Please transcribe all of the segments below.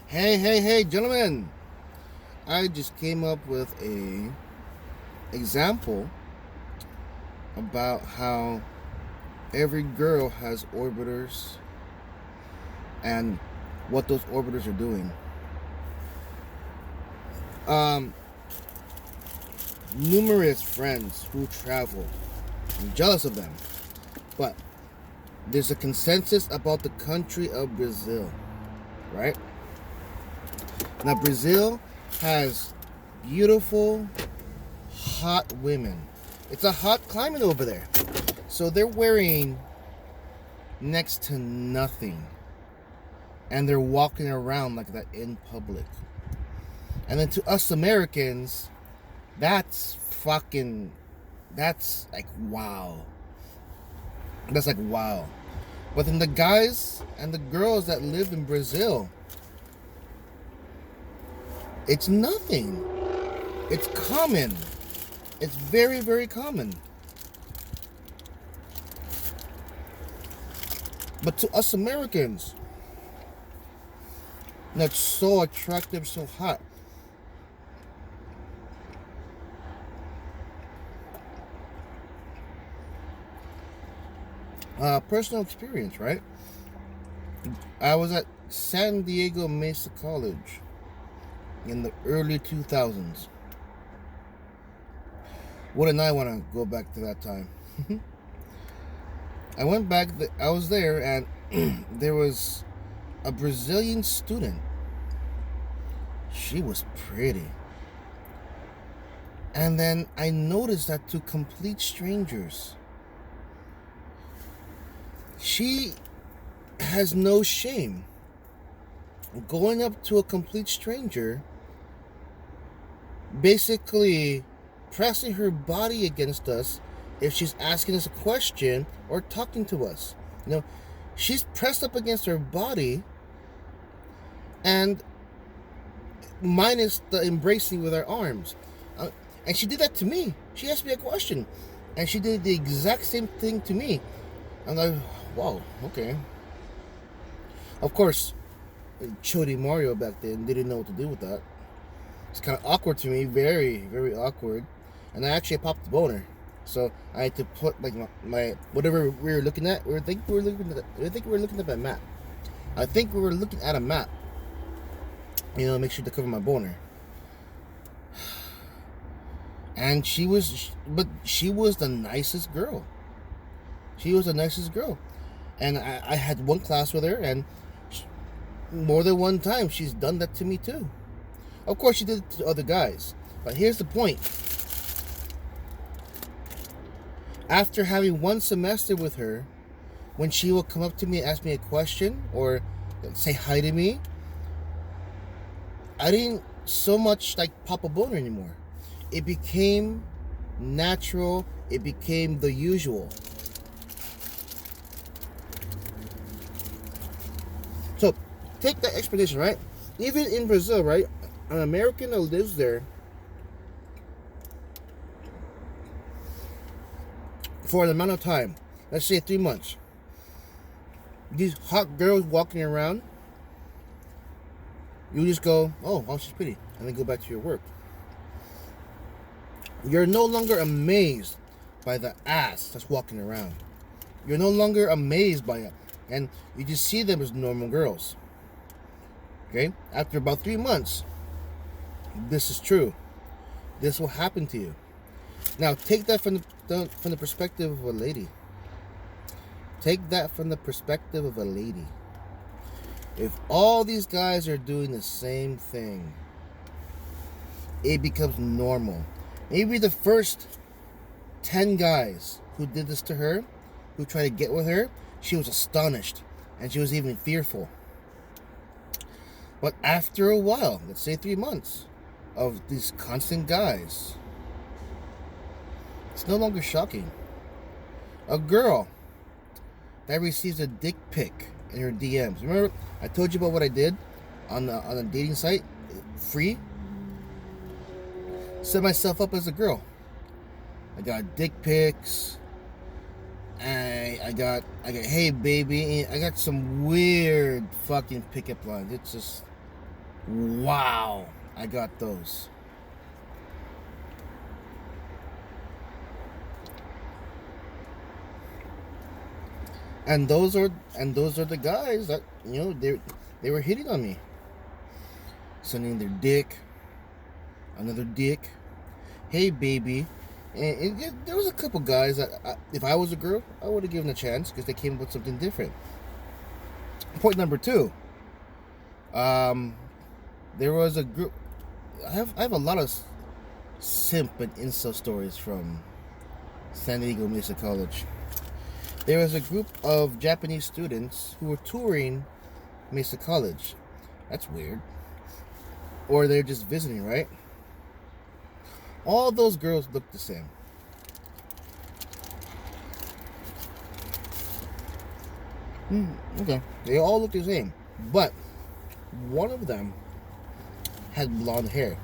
Hey, gentlemen! I just came up with a example about how every girl has orbiters and what those orbiters are doing. Um, Numerous friends who travel. I'm jealous of them, but there's a consensus about the country of Brazil, right? Now, Brazil has beautiful, hot women. It's a hot climate over there. So they're wearing next to nothing. And they're walking around like that in public. And then to us Americans, that's like wow. That's like wow. But then the guys and the girls that live in Brazil, it's nothing. It's common. It's very, very common. But to us Americans, that's so attractive, so hot. Personal experience, right? I was at San Diego Mesa College in the early 2000s. Wouldn't I want to go back to that time? I went back, I was there, and there was a Brazilian student. She was pretty. And then I noticed that to complete strangers, she has no shame going up to a complete stranger, basically pressing her body against us if she's asking us a question or talking to us. You know, she's pressed up against her body, and minus the embracing with her arms. And she did that to me. She asked me a question, and she did the exact same thing to me. I'm like, wow, okay. Of course, Chody Mario back then didn't know what to do with that. It's kind of awkward to me, very, very awkward. And I actually popped the boner. So I had to put like my whatever we were looking at. I think we were looking at a map. I think we were looking at a map. Make sure to cover my boner. And she was the nicest girl. She was the nicest girl. And I had one class with her, and more than one time she's done that to me too. Of course, she did it to other guys. But here's the point. After having one semester with her, when she will come up to me and ask me a question or say hi to me, I didn't so much like pop a boner anymore. It became natural. It became the usual. So, take that explanation, right? Even in Brazil, right? An American that lives there for an amount of time, let's say 3 months, these hot girls walking around, you just go, oh, wow, she's pretty, and then go back to your work. You're no longer amazed by the ass that's walking around. You're no longer amazed by it, and you just see them as normal girls. Okay? After about 3 months, this is true. This will happen to you. Now, take that from the perspective of a lady. Take that from the perspective of a lady. If all these guys are doing the same thing, it becomes normal. Maybe the first 10 guys who did this to her, who tried to get with her, she was astonished, and she was even fearful. But after a while, let's say 3 months, of these constant guys, it's no longer shocking. A girl that receives a dick pic in her DMs. Remember, I told you about what I did on a dating site, free. Set myself up as a girl. I got dick pics. I got hey baby. I got some weird fucking pickup lines. It's just Wow, I got those. And those are the guys that they were hitting on me, sending their dick, another dick. Hey, baby. And there was a couple guys that, if I was a girl, I would have given a chance because they came up with something different. Point number two. There was a group. I have a lot of simp and incel stories from San Diego Mesa College. There was a group of Japanese students who were touring Mesa College. That's weird. Or they're just visiting, right? All those girls look the same. Okay. They all look the same. But one of them had blonde hair.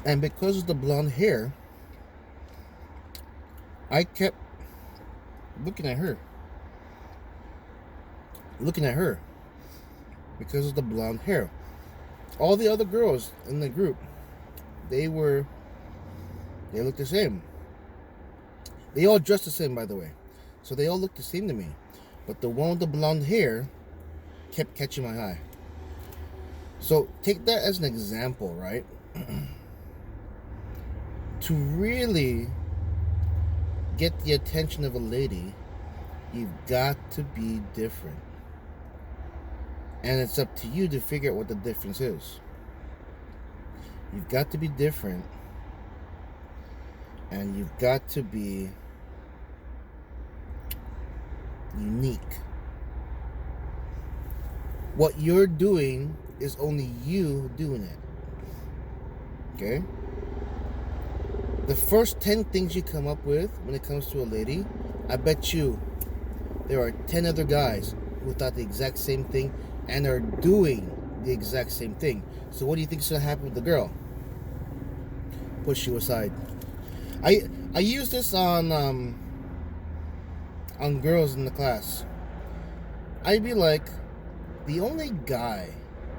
And because of the blonde hair, I kept looking at her. Because of the blonde hair. All the other girls in the group, they looked the same. They all dressed the same, by the way. So they all looked the same to me. But the one with the blonde hair kept catching my eye. So take that as an example, right? To really get the attention of a lady, you've got to be different. And it's up to you to figure out what the difference is. You've got to be different. And you've got to be unique. What you're doing is only you doing it. Okay? The first 10 things you come up with when it comes to a lady, I bet you there are 10 other guys who thought the exact same thing and are doing the exact same thing. So what do you think is going to happen with the girl? Push you aside. I use this on girls in the class. I'd be like, the only guy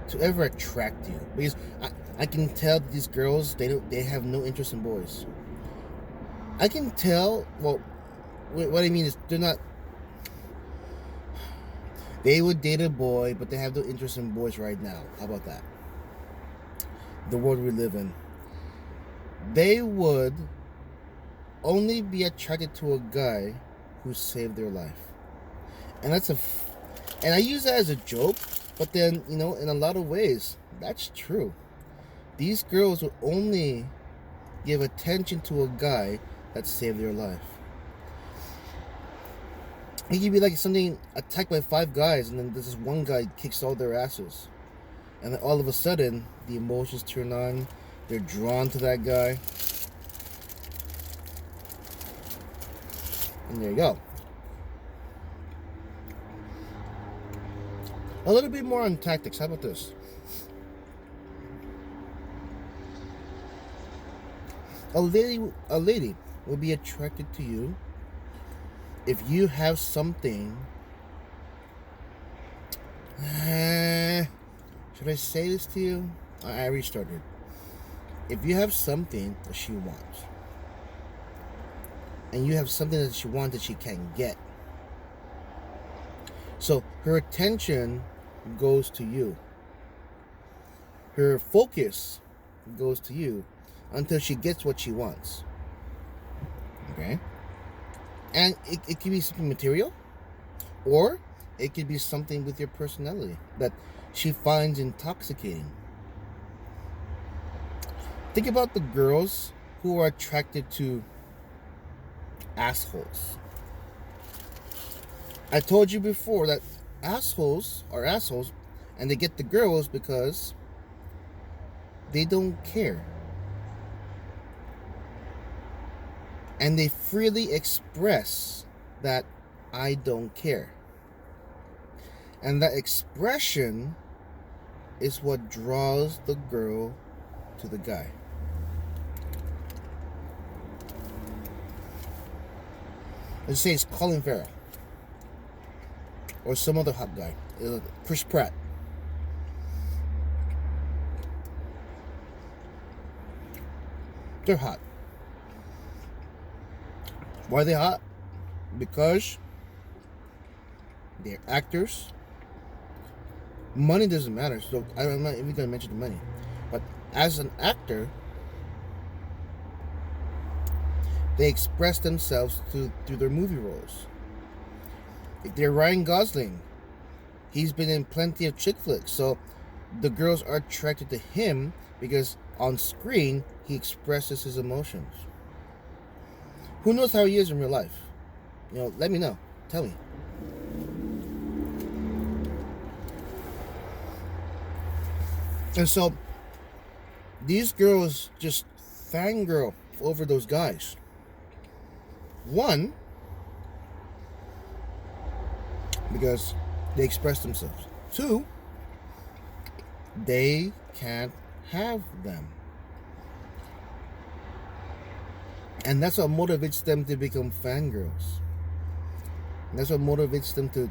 to ever attract you, because I can tell that these girls, they have no interest in boys. I can tell. Well, what I mean is they're not. They would date a boy, but they have no interest in boys right now. How about that? The world we live in. They would only be attracted to a guy who saved their life. And and I use that as a joke, but then, in a lot of ways, that's true. These girls will only give attention to a guy that saved their life. It could be like something attacked by 5 guys, and then there's this one guy kicks all their asses. And then all of a sudden, the emotions turn on. They're drawn to that guy. And there you go. A little bit more on tactics. How about this? A lady will be attracted to you if you have something. Should I say this to you? I restarted. If you have something that she wants, and you have something that she wants that she can't get, so her attention goes to you. Her focus goes to you until she gets what she wants. Okay? And it could be something material, or it could be something with your personality that she finds intoxicating. Think about the girls who are attracted to assholes. I told you before that assholes are assholes, and they get the girls because they don't care. And they freely express that I don't care. And that expression is what draws the girl to the guy. Let's say it's Colin Farrell. or some other hot guy. Chris Pratt. They're hot. Why are they hot? Because they're actors. Money doesn't matter, so I'm not even going to mention the money. But as an actor, they express themselves through their movie roles. If they're Ryan Gosling, he's been in plenty of chick flicks, so the girls are attracted to him because on screen he expresses his emotions. Who knows how he is in real life? Let me know. Tell me. And so these girls just fangirl over those guys. One, because they express themselves. Two, they can't have them. And that's what motivates them to become fangirls. And that's what motivates them to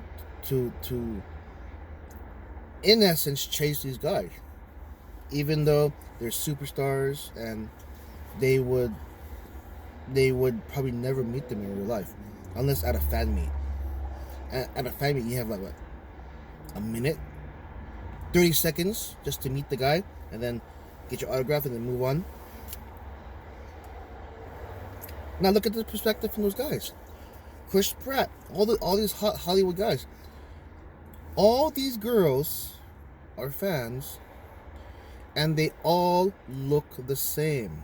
in essence chase these guys. Even though they're superstars and they would probably never meet them in real life unless at a fan meet. At a fan meet you have like what, a minute, 30 seconds just to meet the guy and then get your autograph and then move on. Now look at the perspective from those guys. Chris Pratt, all these hot Hollywood guys. All these girls are fans and they all look the same.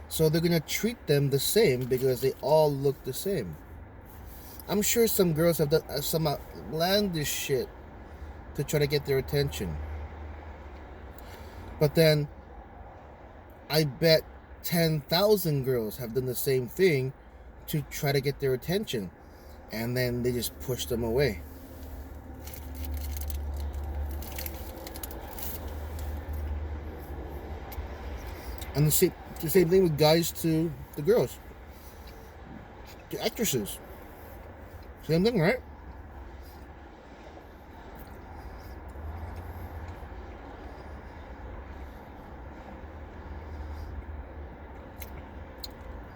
So they're gonna treat them the same because they all look the same. I'm sure some girls have done some outlandish shit to try to get their attention. But then, I bet 10,000 girls have done the same thing to try to get their attention. And then they just push them away. And the same thing with guys to the girls, to actresses. Same thing, right?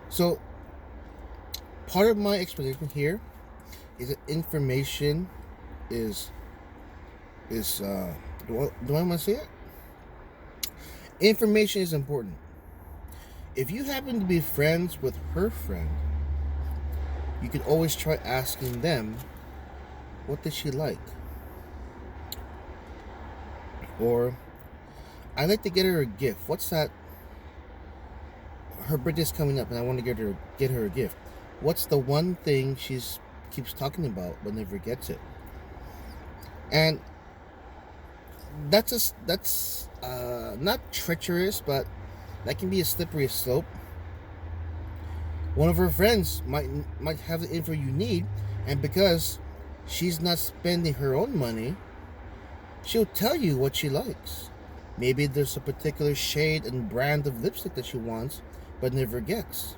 So, part of my explanation here is that information is do I want to say it? Information is important. If you happen to be friends with her friend, you can always try asking them, what does she like? Or, I'd like to get her a gift. What's that? Her birthday's coming up and I want to get her a gift. What's the one thing she's keeps talking about but never gets it? And that's not treacherous, but that can be a slippery slope. One of her friends might have the info you need, and because she's not spending her own money, she'll tell you what she likes. Maybe there's a particular shade and brand of lipstick that she wants but never gets.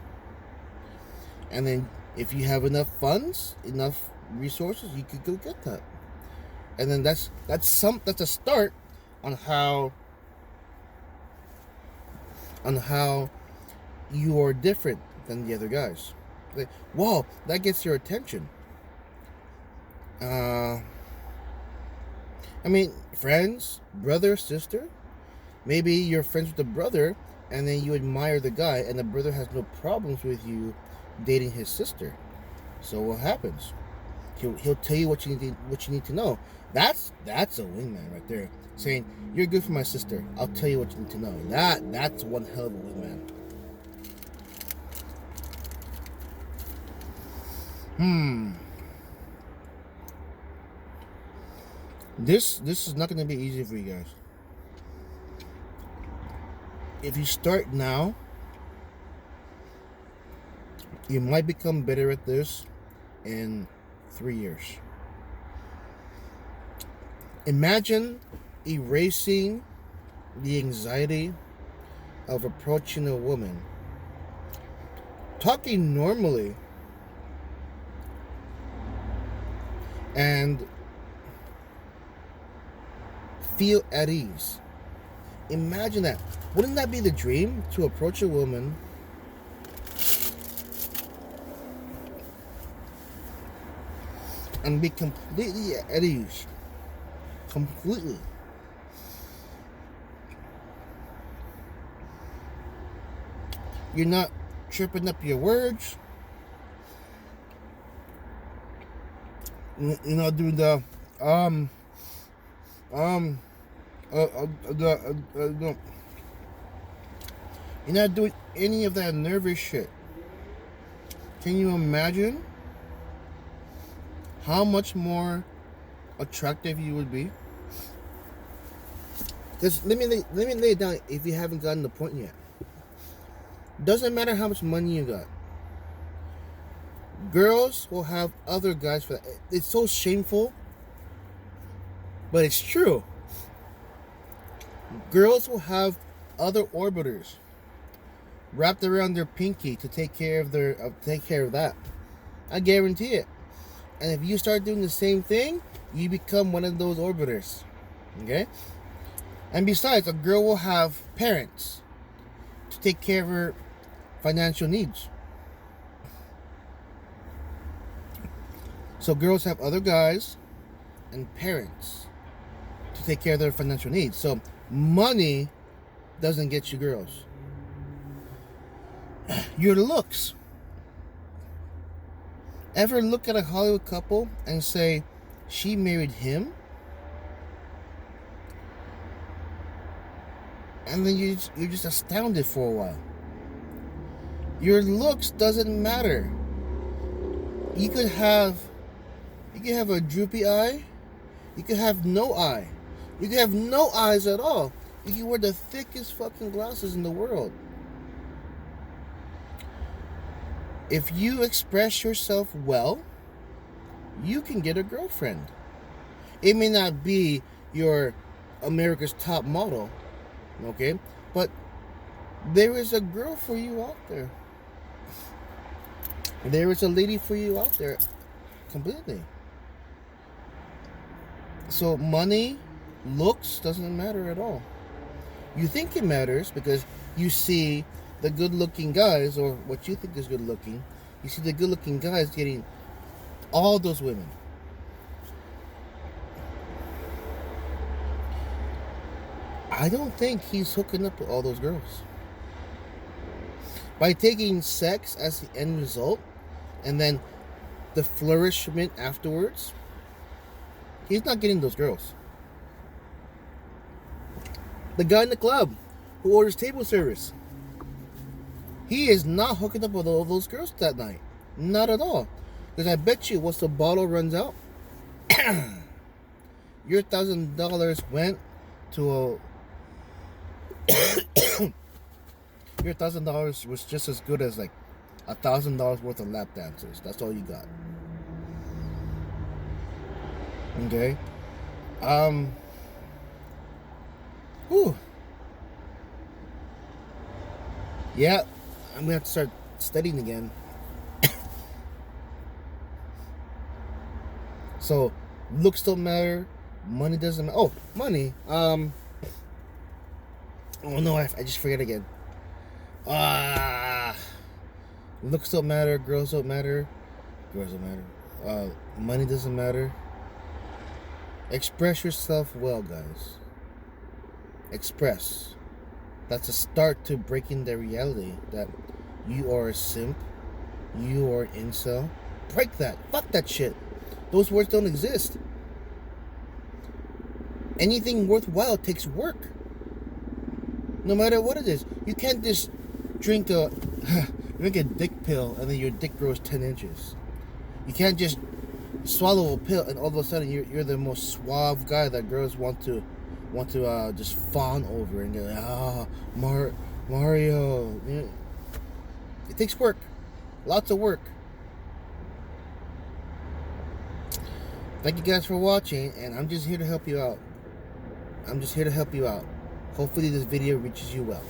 And then if you have enough funds, enough resources, you could go get that. And then that's a start on how you are different than the other guys. Like, wow, that gets your attention. I mean, friends, brother, sister. Maybe you're friends with the brother, and then you admire the guy, and the brother has no problems with you dating his sister. So what happens? He'll tell you what you need to know. That's a wingman right there. Saying, you're good for my sister. I'll tell you what you need to know. That's one hell of a wingman. This is not going to be easy for you guys. If you start now, you might become better at this in 3 years. Imagine erasing the anxiety of approaching a woman. Talking normally and feel at ease. Imagine that. Wouldn't that be the dream? To approach a woman and be completely at ease. Completely. You're not tripping up your words. You're not doing the no. You're not doing any of that nervous shit. Can you imagine how much more attractive you would be? Because let me lay it down if you haven't gotten the point yet. Doesn't matter how much money you got. Girls will have other guys for that. It's so shameful, but it's true. Girls will have other orbiters wrapped around their pinky to take care of that. I guarantee it. And if you start doing the same thing, you become one of those orbiters. Okay? And besides, a girl will have parents to take care of her financial needs. So girls have other guys and parents to take care of their financial needs. So money doesn't get you girls. Your looks. Ever look at a Hollywood couple and say, she married him? And then you're just astounded for a while. Your looks doesn't matter. You could have a droopy eye. You could have no eye. You could have no eyes at all. You can wear the thickest fucking glasses in the world. If you express yourself well, you can get a girlfriend. It may not be your America's Top model, okay? But there is a girl for you out there. There is a lady for you out there. Completely. So money, looks, doesn't matter at all. You think it matters because you see the good-looking guys, or what you think is good-looking. You see the good-looking guys getting all those women. I don't think he's hooking up with all those girls. By taking sex as the end result, and then the flourishment afterwards, he's not getting those girls. The guy in the club who orders table service, he is not hooking up with all those girls that night. Not at all. Because I bet you once the bottle runs out, your $1,000 went to your $1,000 was just as good as like $1,000 worth of lap dancers. That's all you got. Okay. Whew. Yeah, I'm gonna have to start studying again. So, looks don't matter, money doesn't matter. Oh, money. Oh no, I just forget again. Looks don't matter, girls don't matter. Girls don't matter. Money doesn't matter. Express yourself well, guys. Express. That's a start to breaking the reality that you are a simp, you are an incel. Break that. Fuck that shit. Those words don't exist. Anything worthwhile takes work. No matter what it is. You can't just drink a dick pill and then your dick grows 10 inches. You can't just swallow a pill and all of a sudden you're the most suave guy that girls want to just fawn over and go, Mario. You know, it takes work. Lots of work. Thank you guys for watching, and I'm just here to help you out. Hopefully this video reaches you well.